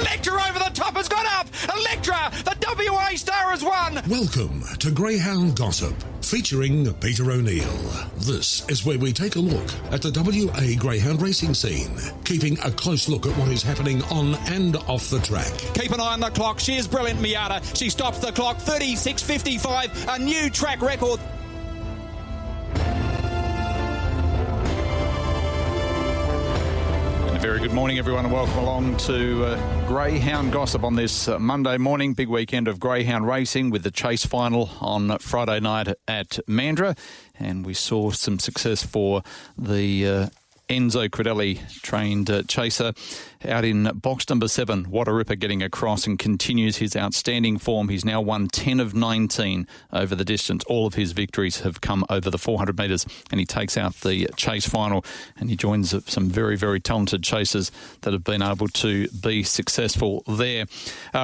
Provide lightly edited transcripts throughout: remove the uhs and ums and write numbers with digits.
Electra over the top has gone up. Electra, the WA star, has won. Welcome to Greyhound Gossip, featuring Peter O'Neill. This is where we take a look at the WA greyhound racing scene, keeping a close look at what is happening on and off the track. Keep an eye on the clock. She is brilliant, Miata. She stops the clock. 36.55, a new track record. Very good morning, everyone, and welcome along to Greyhound Gossip on this Monday morning. Big weekend of greyhound racing with the chase final on Friday night at Mandurah. And we saw some success for the Enzo Credelli trained chaser out in box number 7. What a ripper, getting across and continues his outstanding form. He's now won 10 of 19 over the distance. All of his victories have come over the 400 metres, and he takes out the chase final, and he joins some very, very talented chasers that have been able to be successful there.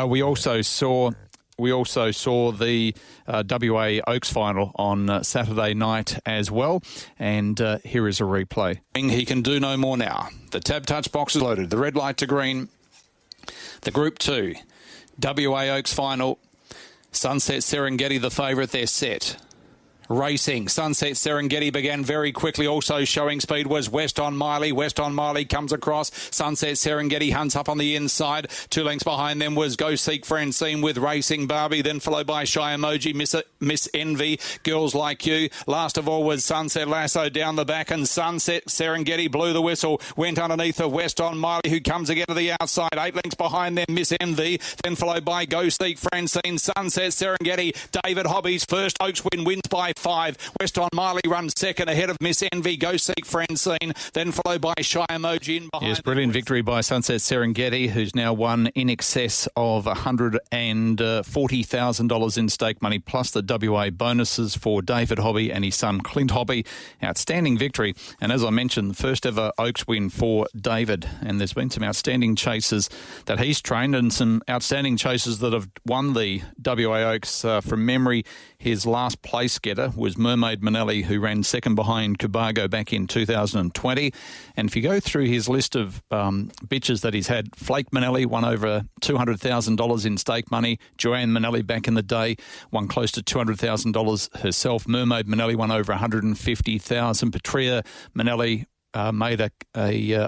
We also saw the WA Oaks final on Saturday night as well, and here is a replay. He can do no more now. The tab touch box is loaded. The red light to green. The Group 2 WA Oaks final. Sunset Serengeti the favourite. They're set. Racing. Sunset Serengeti began very quickly. Also showing speed was West on Miley. West on Miley comes across. Sunset Serengeti hunts up on the inside. 2 lengths behind them was Go Seek Francine with Racing Barbie, then followed by Shy Emoji, Miss Envy, Girls Like You. Last of all was Sunset Lasso down the back, and Sunset Serengeti blew the whistle. Went underneath of West on Miley, who comes again to the outside. 8 lengths behind them, Miss Envy, then followed by Go Seek Francine. Sunset Serengeti. David Hobby's first Oaks wins by 5. West on Miley runs second ahead of Miss Envy, Go Seek Francine, then followed by Shy Emoji in behind. Yes, brilliant victory by Sunset Serengeti, who's now won in excess of $140,000 in stake money, plus the WA bonuses for David Hobby and his son Clint Hobby. Outstanding victory. And as I mentioned, the first ever Oaks win for David. And there's been some outstanding chasers that he's trained and some outstanding chasers that have won the WA Oaks. From memory, his last place getter was Mermaid Manelli, who ran second behind Kubago back in 2020. And if you go through his list of bitches that he's had, Flake Manelli won over $200,000 in stake money. Joanne Manelli back in the day won close to $200,000 herself. Mermaid Manelli won over $150,000. Petria Manelli made a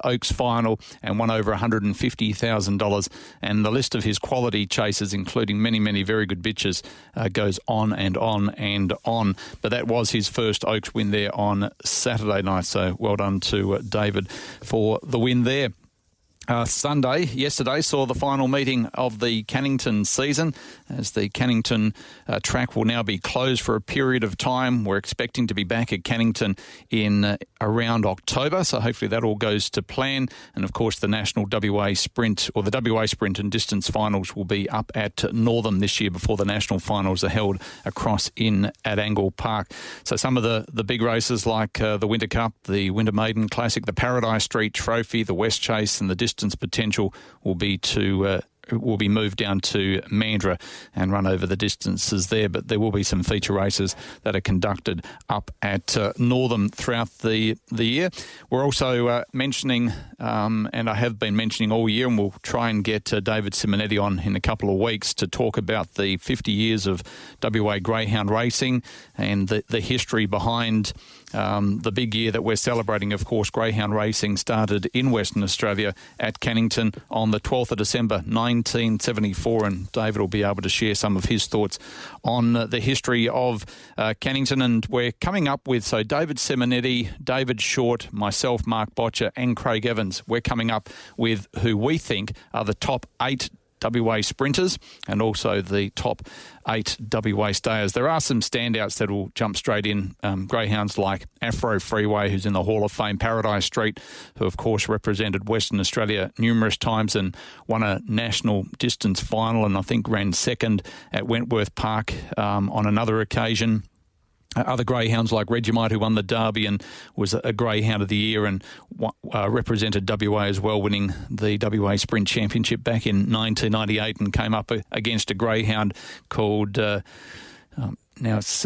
Oaks final and won over $150,000. And the list of his quality chasers, including many, many very good bitches, goes on and on and on. But that was his first Oaks win there on Saturday night. So well done to David for the win there. Yesterday, saw the final meeting of the Cannington season, as the Cannington track will now be closed for a period of time. We're expecting to be back at Cannington in around October, so hopefully that all goes to plan. And of course, the National WA Sprint, or the WA Sprint and Distance Finals, will be up at Northam this year before the national finals are held across at Angle Park. So some of the big races like the Winter Cup, the Winter Maiden Classic, the Paradise Street Trophy, the West Chase and the Distance Potential will be moved down to Mandurah and run over the distances there, but there will be some feature races that are conducted up at Northam throughout the year. We're also mentioning, and I have been mentioning all year, and we'll try and get David Simonetti on in a couple of weeks to talk about the 50 years of WA greyhound racing and the history behind the big year that we're celebrating. Of course, greyhound racing started in Western Australia at Cannington on the 12th of December 1974, and David will be able to share some of his thoughts on the history of Cannington. And we're coming up with, so David Simonetti, David Short, myself, Mark Botcher and Craig Evans, we're coming up with who we think are the top 8 WA sprinters and also the top 8 WA stayers. There are some standouts that will jump straight in. Greyhounds like Afro Freeway, who's in the Hall of Fame, Paradise Street, who of course represented Western Australia numerous times and won a national distance final, and I think ran second at Wentworth Park on another occasion. Other greyhounds like Regimite, who won the Derby and was a Greyhound of the Year and represented WA as well, winning the WA Sprint Championship back in 1998 and came up against a greyhound called, now it's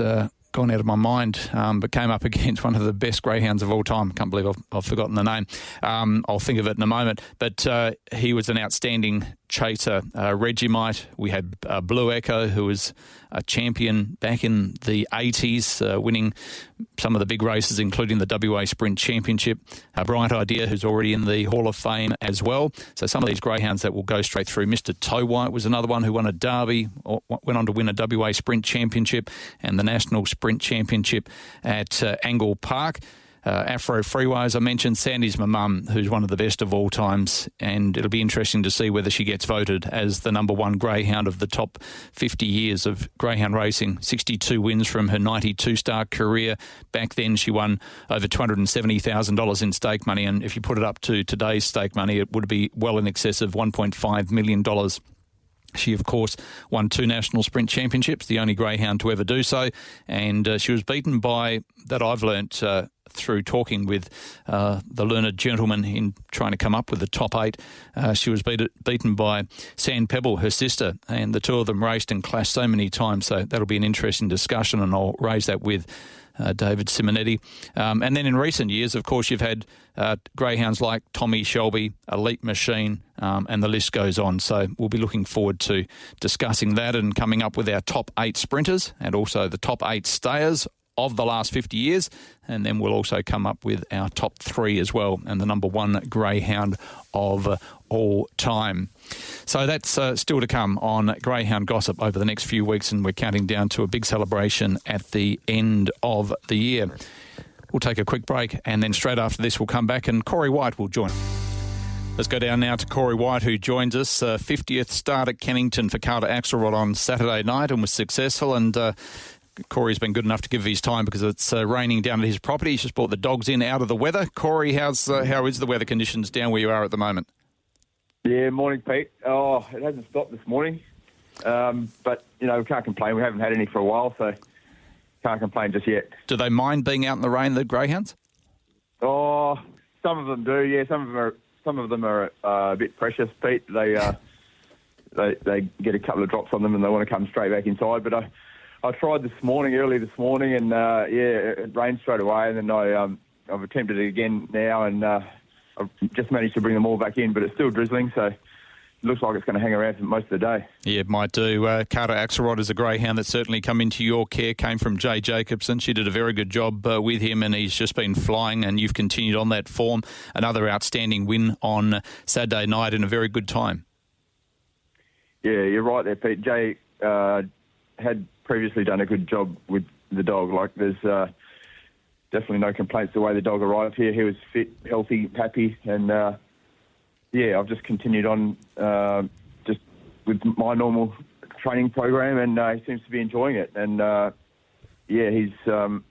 gone out of my mind, but came up against one of the best greyhounds of all time. Can't believe I've forgotten the name. I'll think of it in a moment. But he was an outstanding chaser Regimite. We had Blue Echo, who was a champion back in the 80s, winning some of the big races, including the WA Sprint Championship. Bright Idea, who's already in the Hall of Fame as well. So some of these greyhounds that will go straight through. Mr. Toe White was another one who won a Derby, or went on to win a WA Sprint Championship and the National Sprint Championship at Angle Park. Afro Freeway, as I mentioned, Sandy's my mum, who's one of the best of all times, and it'll be interesting to see whether she gets voted as the number one greyhound of the top 50 years of greyhound racing. 62 wins from her 92-star career. Back then, she won over $270,000 in stake money, and if you put it up to today's stake money, it would be well in excess of $1.5 million. She, of course, won 2 national sprint championships, the only greyhound to ever do so, and she was beaten by, that I've learnt through talking with the learned gentleman in trying to come up with the top 8. She was beaten by Sand Pebble, her sister, and the two of them raced and clashed so many times, so that'll be an interesting discussion, and I'll raise that with David Simonetti. And then in recent years, of course, you've had greyhounds like Tommy Shelby, Elite Machine, and the list goes on. So we'll be looking forward to discussing that and coming up with our top 8 sprinters and also the top 8 stayers of the last 50 years, and then we'll also come up with our top 3 as well, and the number 1 greyhound of all time. So that's still to come on Greyhound Gossip over the next few weeks, and we're counting down to a big celebration at the end of the year. We'll take a quick break, and then straight after this we'll come back and Corey White will join. Let's go down now to Corey White, who joins us. 50th start at Kennington for Carter Axelrod on Saturday night and was successful, and Corey's been good enough to give his time because it's raining down at his property. He's just brought the dogs in out of the weather. Corey, how is the weather conditions down where you are at the moment? Yeah, morning, Pete. Oh, it hasn't stopped this morning. But, we can't complain. We haven't had any for a while, so can't complain just yet. Do they mind being out in the rain, the greyhounds? Oh, some of them do, yeah. Some of them are a bit precious, Pete. They get a couple of drops on them and they want to come straight back inside, but I tried early this morning, and it rained straight away. And then I've attempted it again now, and I've just managed to bring them all back in, but it's still drizzling, so it looks like it's going to hang around for most of the day. Yeah, it might do. Carter Axelrod is a greyhound that's certainly come into your care, came from Jay Jacobson. She did a very good job with him, and he's just been flying, and you've continued on that form. Another outstanding win on Saturday night in a very good time. Yeah, you're right there, Pete. Jay had previously done a good job with the dog. Like, there's definitely no complaints the way the dog arrived here. He was fit, healthy, happy, and I've just continued on just with my normal training program, and he seems to be enjoying it. And he's flying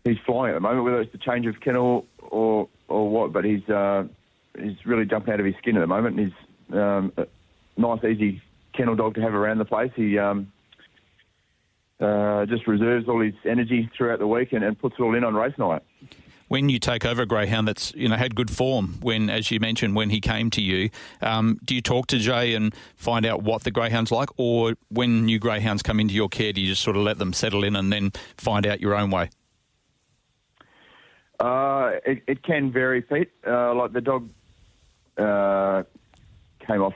at the moment, whether it's the change of kennel or what. But he's really jumping out of his skin at the moment. And he's a nice, easy kennel dog to have around the place. He just reserves all his energy throughout the week and puts it all in on race night. When you take over a greyhound that's had good form, when, as you mentioned, when he came to you, do you talk to Jay and find out what the greyhound's like, or when new greyhounds come into your care, do you just sort of let them settle in and then find out your own way? It can vary, Pete. Like the dog came off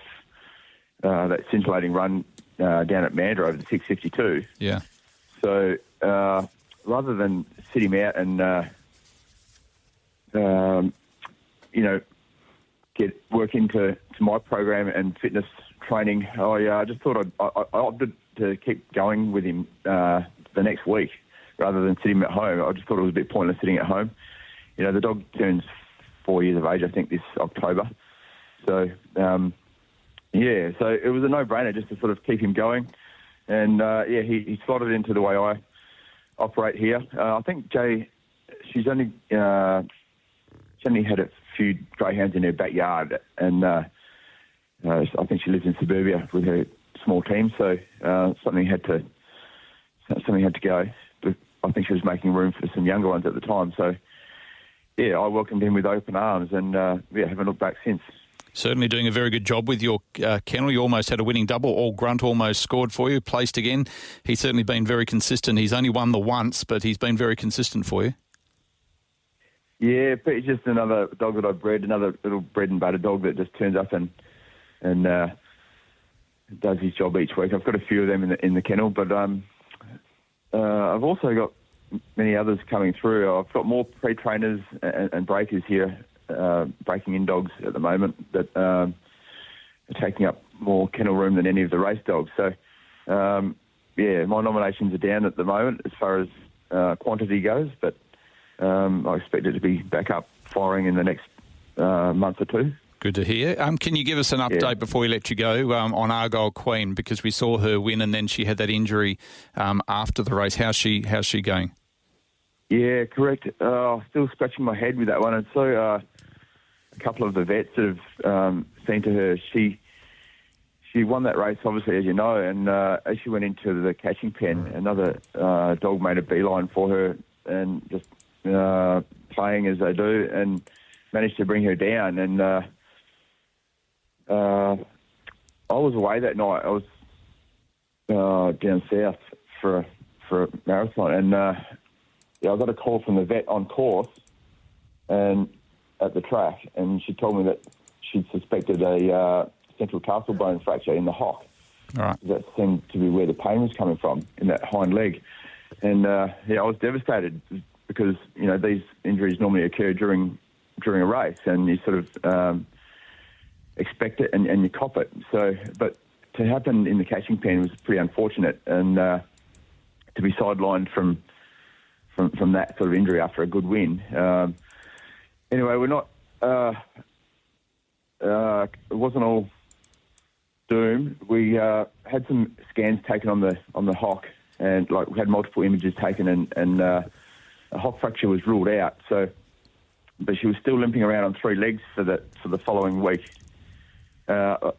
that scintillating run down at Mandurah over the 652. Yeah. So rather than sit him out and get work into my program and fitness training, I just thought I opted to keep going with him the next week rather than sitting him at home. I just thought it was a bit pointless sitting at home. The dog turns 4 years of age, I think, this October. So so it was a no-brainer just to sort of keep him going. And, he slotted into the way I operate here. I think Jay, she's only had a few greyhounds in her backyard, and I think she lives in suburbia with her small team, so something had to go. But I think she was making room for some younger ones at the time. So, I welcomed him with open arms, and haven't looked back since. Certainly doing a very good job with your kennel. You almost had a winning double. All Grunt almost scored for you, placed again. He's certainly been very consistent. He's only won the once, but he's been very consistent for you. Yeah, but he's just another dog that I bred, another little bread and butter dog that just turns up and and does his job each week. I've got a few of them in the kennel, but I've also got many others coming through. I've got more pre-trainers and breakers here, breaking in dogs at the moment that are taking up more kennel room than any of the race dogs. So, my nominations are down at the moment as far as quantity goes, but I expect it to be back up firing in the next month or two. Good to hear. Can you give us an update before we let you go on Argyle Queen, because we saw her win and then she had that injury after the race. How's she going? Yeah, correct. Still scratching my head with that one. And so a couple of the vets that have seen to her, she won that race, obviously, as you know, and as she went into the catching pen, another dog made a beeline for her and just playing as they do and managed to bring her down. And I was away that night. I was down south for a marathon, and I got a call from the vet on course and at the track, and she told me that she'd suspected a central tarsal bone fracture in the hock. All right. That seemed to be where the pain was coming from, in that hind leg. And I was devastated because these injuries normally occur during a race, and you sort of expect it and you cop it. So, but to happen in the catching pen was pretty unfortunate, and to be sidelined from that sort of injury after a good win. Anyway, we're not. It wasn't all doom. We had some scans taken on the hock, and we had multiple images taken, and a hock fracture was ruled out. So, but she was still limping around on three legs for the following week. So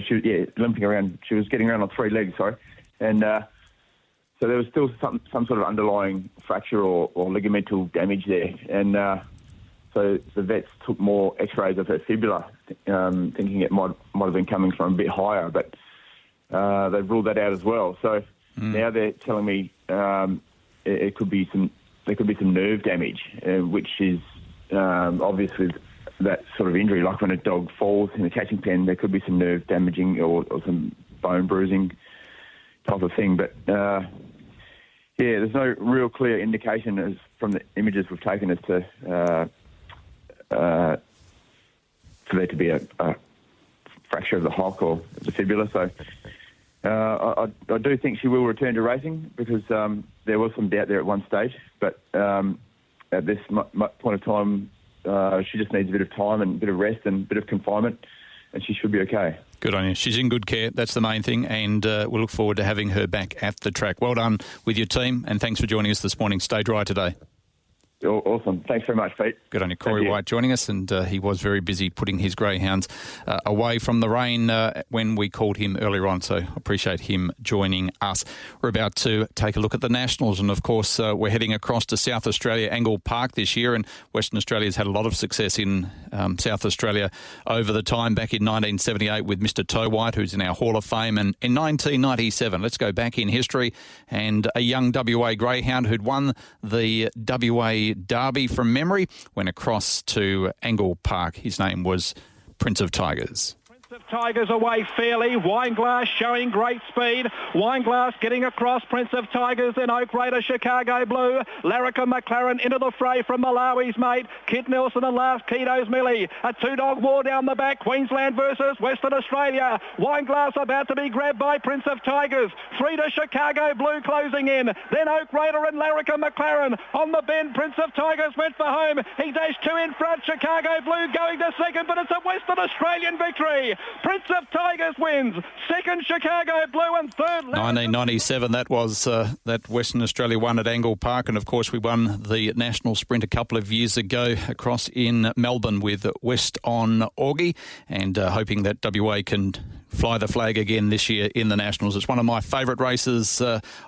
she limping around. She was getting around on three legs, sorry, and so there was still some sort of underlying fracture or ligamental damage there, and so the vets took more X-rays of her fibula, thinking it might have been coming from a bit higher, but they've ruled that out as well. So now they're telling me there could be some nerve damage, which is obviously that sort of injury, like when a dog falls in the catching pen, there could be some nerve damaging or some bone bruising type of thing. But there's no real clear indication as from the images we've taken as to for there to be a fracture of the hock or the fibula. So I do think she will return to racing, because there was some doubt there at one stage, but at this point of time, she just needs a bit of time and a bit of rest and a bit of confinement, and she should be okay. Good on you. She's in good care. That's the main thing, and we'll look forward to having her back at the track. Well done with your team, and thanks for joining us this morning. Stay dry today. Awesome. Thanks very much, Pete. Good on you. Corey White joining us, and he was very busy putting his greyhounds away from the rain when we called him earlier on, so appreciate him joining us. We're about to take a look at the Nationals, and of course we're heading across to South Australia, Angle Park this year, and Western Australia's had a lot of success in South Australia over the time, back in 1978 with Mr. Toe White, who's in our Hall of Fame, and in 1997, let's go back in history, and a young WA greyhound who'd won the WA Derby from memory went across to Angle Park. His name was Prince of Tigers. Of Tigers away fairly. Wineglass showing great speed. Wineglass getting across. Prince of Tigers, then Oak Raider, Chicago Blue. Larrica McLaren into the fray from Malawi's mate. Kit Nelson and last Keto's Millie. A two-dog war down the back. Queensland versus Western Australia. Wineglass about to be grabbed by Prince of Tigers. 3 to Chicago Blue closing in. Then Oak Raider and Larrica McLaren. On the bend, Prince of Tigers went for home. He dashed 2 in front. Chicago Blue going to second, but it's a Western Australian victory. Prince of Tigers wins. Second, Chicago Blue, and third... 1997, that was that Western Australia won at Angle Park, and of course we won the National Sprint a couple of years ago across in Melbourne with West on Augie, and hoping that WA can fly the flag again this year in the Nationals. It's one of my favourite races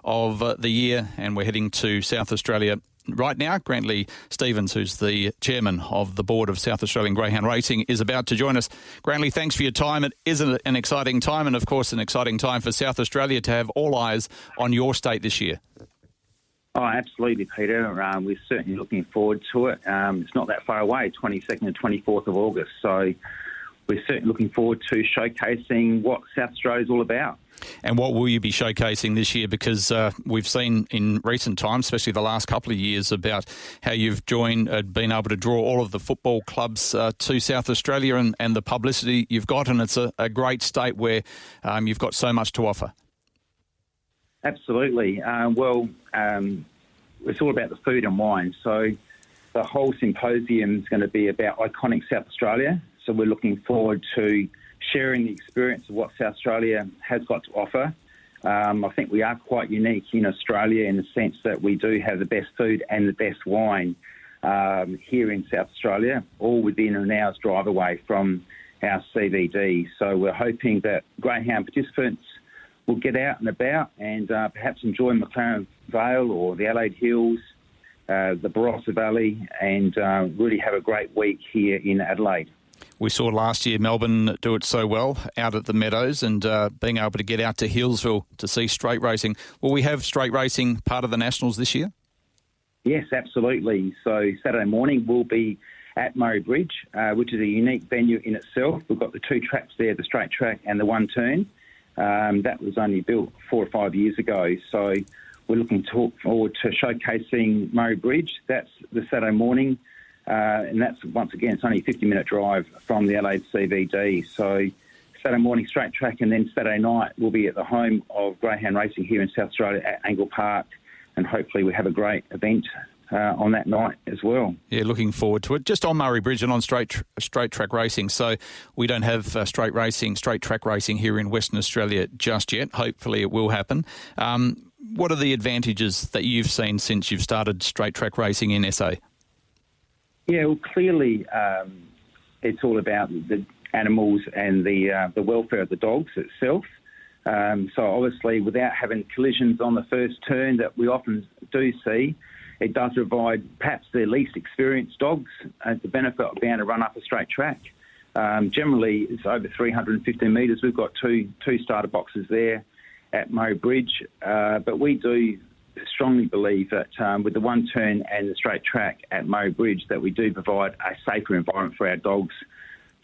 of the year, and we're heading to South Australia right now. Grantley Stevens, who's the chairman of the board of South Australian Greyhound Racing, is about to join us. Grantley, thanks for your time. It is an exciting time, and of course an exciting time for South Australia to have all eyes on your state this year. Oh, absolutely, Peter. We're certainly looking forward to it. It's not that far away, 22nd and 24th of August. So we're certainly looking forward to showcasing what South Australia is all about. And what will you be showcasing this year? Because we've seen in recent times, especially the last couple of years, about how you've been able to draw all of the football clubs to South Australia and the publicity you've got, and it's a great state where you've got so much to offer. Absolutely. It's all about the food and wine. So the whole symposium is going to be about iconic South Australia. So we're looking forward to sharing the experience of what South Australia has got to offer. I think we are quite unique in Australia in the sense that we do have the best food and the best wine here in South Australia, all within an hour's drive away from our CBD. So we're hoping that Greyhound participants will get out and about and perhaps enjoy McLaren Vale or the Adelaide Hills, the Barossa Valley, and really have a great week here in Adelaide. We saw last year Melbourne do it so well out at the Meadows, and being able to get out to Hillsville to see straight racing. Will we have straight racing part of the Nationals this year? Yes, absolutely. So Saturday morning we'll be at Murray Bridge, which is a unique venue in itself. We've got the two tracks there, the straight track and the one turn. That was only built 4 or 5 years ago. So we're looking forward to showcasing Murray Bridge. That's the Saturday morning. And that's, once again, it's only a 50-minute drive from the Adelaide CBD. So Saturday morning, straight track, and then Saturday night we'll be at the home of Greyhound Racing here in South Australia at Angle Park, and hopefully we have a great event on that night as well. Yeah, looking forward to it. Just on Murray Bridge and on straight track racing. So we don't have straight track racing here in Western Australia just yet. Hopefully it will happen. What are the advantages that you've seen since you've started straight track racing in SA? Yeah, well, clearly it's all about the animals and the welfare of the dogs itself. So obviously, without having collisions on the first turn that we often do see, it does provide perhaps the least experienced dogs the benefit of being able to run up a straight track. Generally, it's over 350 metres. We've got two starter boxes there at Murray Bridge, but we do strongly believe that with the one turn and the straight track at Murray Bridge, that we do provide a safer environment for our dogs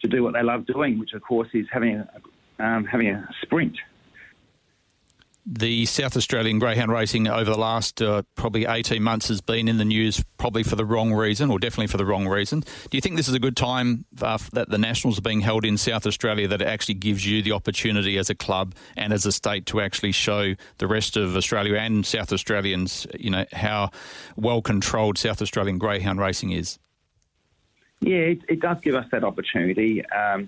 to do what they love doing, which of course is having a sprint. The South Australian Greyhound Racing over the last probably 18 months has been in the news probably for the wrong reason, or definitely for the wrong reason. Do you think this is a good time that the Nationals are being held in South Australia, that it actually gives you the opportunity as a club and as a state to actually show the rest of Australia and South Australians, how well controlled South Australian Greyhound Racing is? Yeah, it does give us that opportunity. As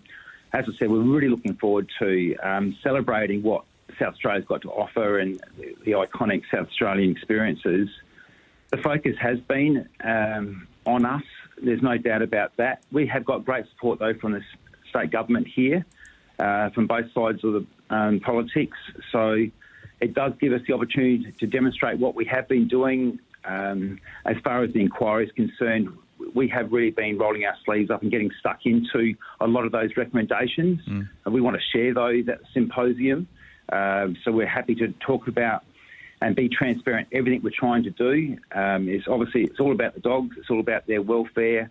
I said, we're really looking forward to celebrating what South Australia's got to offer and the iconic South Australian experiences. The focus has been on us. There's no doubt about that. We have got great support, though, from the state government here, from both sides of the politics. So it does give us the opportunity to demonstrate what we have been doing. As far as the inquiry is concerned, we have really been rolling our sleeves up and getting stuck into a lot of those recommendations. And we want to share those at the symposium. So we're happy to talk about and be transparent. Everything we're trying to do is obviously it's all about the dogs. It's all about their welfare.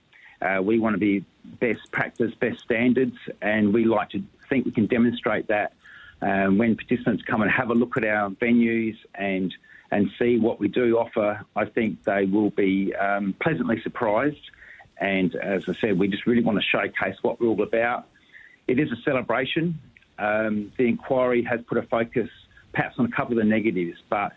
We want to be best practice, best standards, and we like to think we can demonstrate that when participants come and have a look at our venues and see what we do offer. I think they will be pleasantly surprised. And as I said, we just really want to showcase what we're all about. It is a celebration. The inquiry has put a focus perhaps on a couple of the negatives, but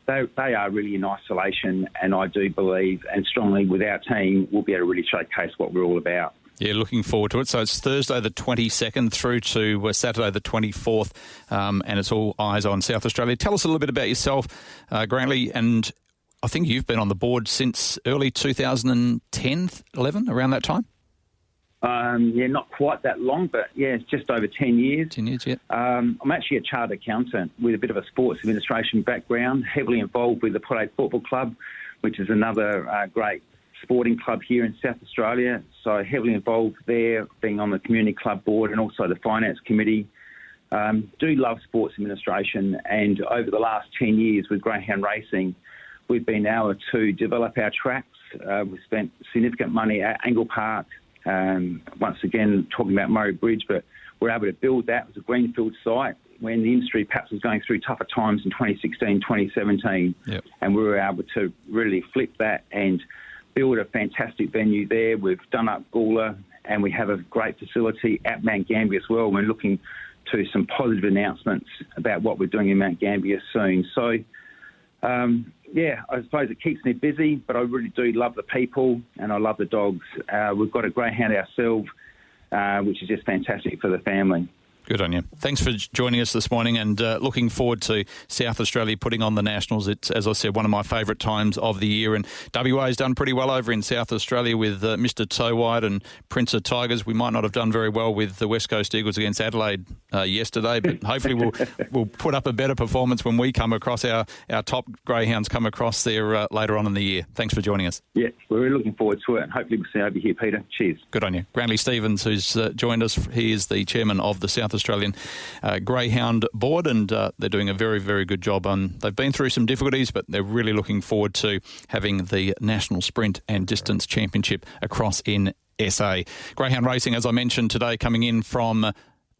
they are really in isolation, and I do believe and strongly with our team we'll be able to really showcase what we're all about. Yeah, looking forward to it. So it's Thursday the 22nd through to Saturday the 24th, and it's all eyes on South Australia. Tell us a little bit about yourself, Grantley, and I think you've been on the board since early 2010, 11, around that time? Yeah, not quite that long, but yeah, it's just over 10 years. 10 years, yeah. I'm actually a chartered accountant with a bit of a sports administration background, heavily involved with the Port Adelaide Football Club, which is another great sporting club here in South Australia. So heavily involved there, being on the community club board and also the finance committee. Do love sports administration, and over the last 10 years with Greyhound Racing, we've been able to develop our tracks. We've spent significant money at Angle Park, Once again, talking about Murray Bridge, but we're able to build that. It was a greenfield site when the industry perhaps was going through tougher times in 2016, 2017. Yep. And we were able to really flip that and build a fantastic venue there. We've done up Gawler, and we have a great facility at Mount Gambier as well. We're looking to some positive announcements about what we're doing in Mount Gambier soon. So, I suppose it keeps me busy, but I really do love the people and I love the dogs. We've got a greyhound ourselves, which is just fantastic for the family. Good on you. Thanks for joining us this morning, and looking forward to South Australia putting on the Nationals. It's, as I said, one of my favourite times of the year, and WA's done pretty well over in South Australia with Mr. Toe White and Prince of Tigers. We might not have done very well with the West Coast Eagles against Adelaide yesterday, but hopefully we'll put up a better performance when we come across our top greyhounds come across there later on in the year. Thanks for joining us. Yeah, we're really looking forward to it, and hopefully we'll see you over here, Peter. Cheers. Good on you. Grantley Stevens, who's joined us, he is the chairman of the South Australian Greyhound Board, and they're doing a very, very good job. They've been through some difficulties, but they're really looking forward to having the National Sprint and Distance Championship across in SA. Greyhound racing, as I mentioned today, coming in from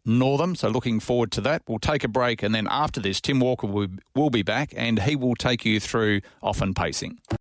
Northam, so looking forward to that. We'll take a break, and then after this, Tim Walker will be back, and he will take you through Offen Pacing.